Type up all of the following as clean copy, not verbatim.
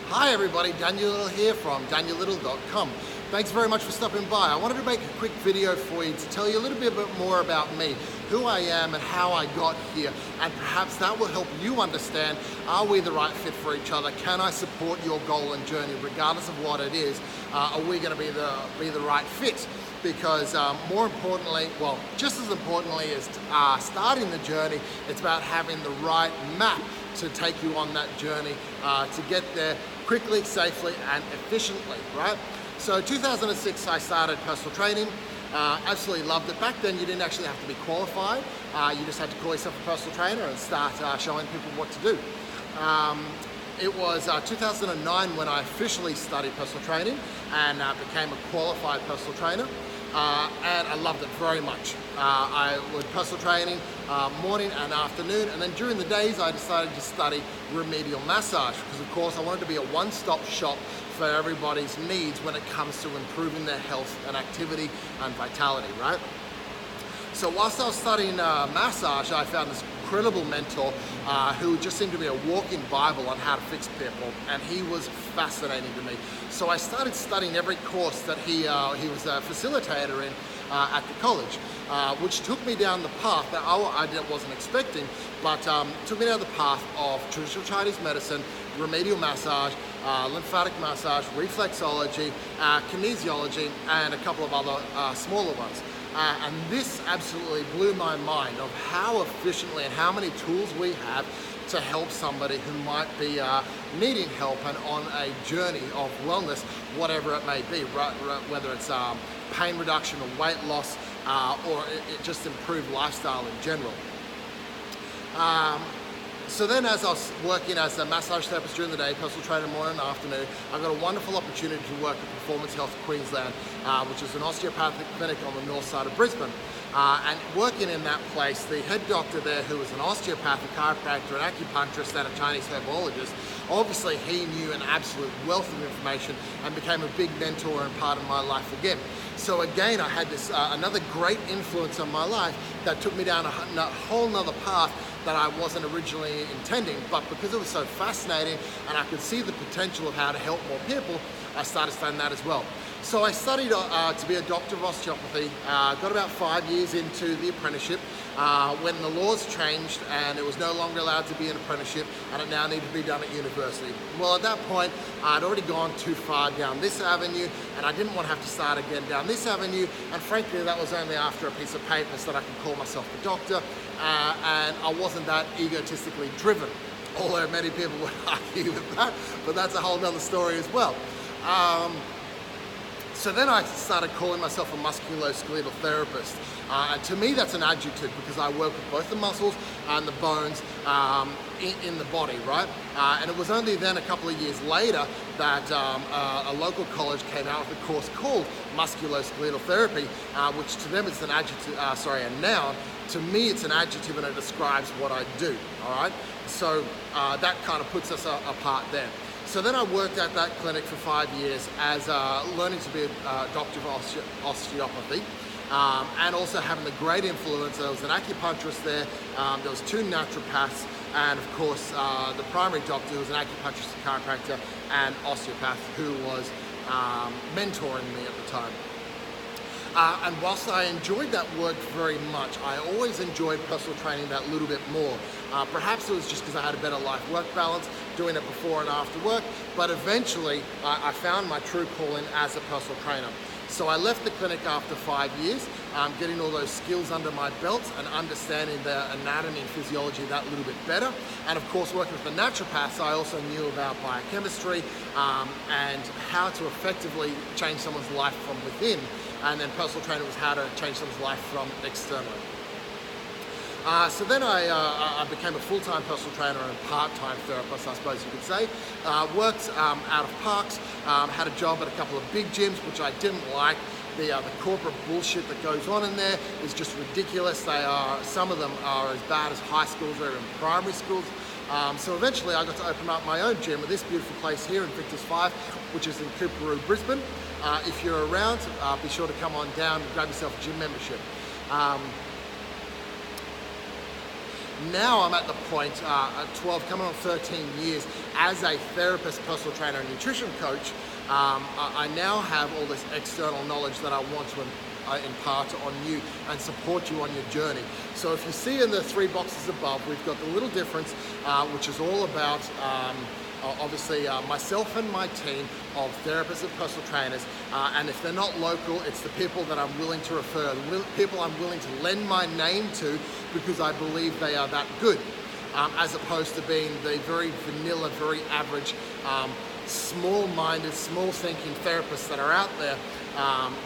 Hi everybody, Daniel Lyttle here from daniellyttle.com. Thanks very much for stopping by. I wanted to make a quick video for you to tell you a little bit more about me, who I am and how I got here, and perhaps that will help you understand, are we the right fit for each other? Can I support your goal and journey regardless of what it is? Are we going to be the right fit? Because more importantly, well, just as importantly as starting the journey, it's about having the right map to take you on that journey to get there quickly, safely, and efficiently, right? So 2006, I started personal training. Absolutely loved it. Back then, you didn't actually have to be qualified. You just had to call yourself a personal trainer and start showing people what to do. It was 2009 when I officially studied personal training and became a qualified personal trainer. And I loved it very much. I would personal training morning and afternoon, and then during the days I decided to study remedial massage because of course I wanted to be a one-stop shop for everybody's needs when it comes to improving their health and activity and vitality, right? So whilst I was studying massage, I found this incredible mentor who just seemed to be a walking Bible on how to fix people, and he was fascinating to me. So I started studying every course that he was a facilitator in at the college, which took me down the path that I wasn't expecting, but took me down the path of traditional Chinese medicine, remedial massage, lymphatic massage, reflexology, kinesiology, and a couple of other smaller ones. And this absolutely blew my mind of how efficiently and how many tools we have to help somebody who might be needing help and on a journey of wellness, whatever it may be, whether it's pain reduction or weight loss or it just improved lifestyle in general. So then as I was working as a massage therapist during the day, personal trainer morning and afternoon, I got a wonderful opportunity to work at Performance Health Queensland, which is an osteopathic clinic on the north side of Brisbane. And working in that place, the head doctor there, who was an osteopath, a chiropractor, an acupuncturist, and a Chinese herbologist, obviously he knew an absolute wealth of information and became a big mentor and part of my life again. So again, I had this another great influence on my life that took me down a whole nother path that I wasn't originally intending, but because it was so fascinating and I could see the potential of how to help more people, I started studying that as well. So I studied to be a doctor of osteopathy, got about 5 years into the apprenticeship when the laws changed and it was no longer allowed to be an apprenticeship and it now needed to be done at university. Well, at that point, I'd already gone too far down this avenue and I didn't want to have to start again down this avenue, and frankly that was only after a piece of paper so that I could call myself a doctor, and I wasn't that egotistically driven, although many people would argue with that, but that's a whole nother story as well. So then I started calling myself a musculoskeletal therapist. And to me that's an adjective because I work with both the muscles and the bones in the body, right? And it was only then a couple of years later that a local college came out with a course called musculoskeletal therapy, which to them is an adjective, a noun. To me it's an adjective and it describes what I do, all right? So that kind of puts us apart there. So then I worked at that clinic for 5 years as learning to be a doctor of osteopathy, and also having the great influence. There was an acupuncturist there, there was 2 naturopaths, and of course the primary doctor who was an acupuncturist, a chiropractor, and osteopath who was mentoring me at the time. And whilst I enjoyed that work very much, I always enjoyed personal training that little bit more. Perhaps it was just because I had a better life-work balance, doing it before and after work, but eventually I found my true calling as a personal trainer. So I left the clinic after 5 years, getting all those skills under my belt and understanding the anatomy and physiology that little bit better. And of course, working with the naturopaths, I also knew about biochemistry and how to effectively change someone's life from within. And then personal training was how to change someone's life from externally. So then I became a full-time personal trainer and part-time therapist, I suppose you could say. Worked out of parks, had a job at a couple of big gyms, which I didn't like. The corporate bullshit that goes on in there is just ridiculous. Some of them are as bad as high schools or even primary schools. So eventually I got to open up my own gym at this beautiful place here in Victor's 5, which is in Cooperoo, Brisbane. If you're around, be sure to come on down and grab yourself a gym membership. Now I'm at the point, at 12, coming on 13 years, as a therapist, personal trainer, and nutrition coach, I now have all this external knowledge that I want to impart on you and support you on your journey. So if you see in the 3 boxes above, we've got the little difference, which is all about obviously myself and my team of therapists and personal trainers, and if they're not local, it's the people that I'm willing to refer, the people I'm willing to lend my name to because I believe they are that good, as opposed to being the very vanilla, very average, small-minded, small-thinking therapists that are out there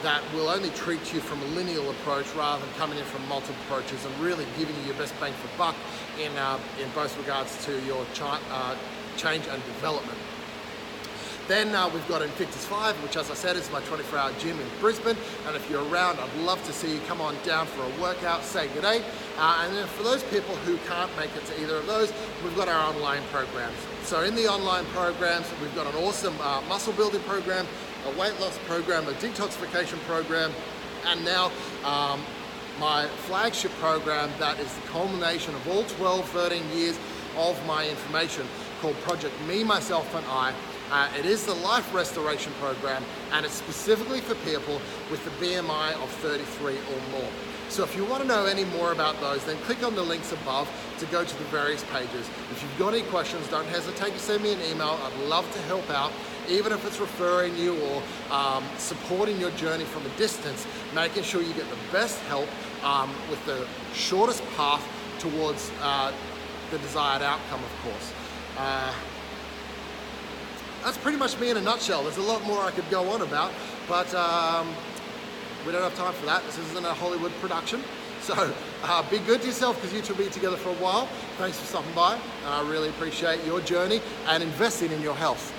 that will only treat you from a linear approach rather than coming in from multiple approaches and really giving you your best bang for buck in both regards to your change and development. Then we've got Invictus 5, which, as I said, is my 24-hour gym in Brisbane. And if you're around, I'd love to see you come on down for a workout, say good day. And then for those people who can't make it to either of those, we've got our online programs. So in the online programs, we've got an awesome muscle building program, a weight loss program, a detoxification program, and now my flagship program that is the culmination of all 12, 13 years of my information, called Project Me, Myself and I. It is the life restoration program, and it's specifically for people with the BMI of 33 or more. So if you want to know any more about those, then click on the links above to go to the various pages. If you've got any questions, don't hesitate to send me an email. I'd love to help out, even if it's referring you or supporting your journey from a distance, making sure you get the best help with the shortest path towards the desired outcome, of course. That's pretty much me in a nutshell. There's a lot more I could go on about, but we don't have time for that. This isn't a Hollywood production. So be good to yourself, because you two will be together for a while. Thanks for stopping by. I really appreciate your journey and investing in your health.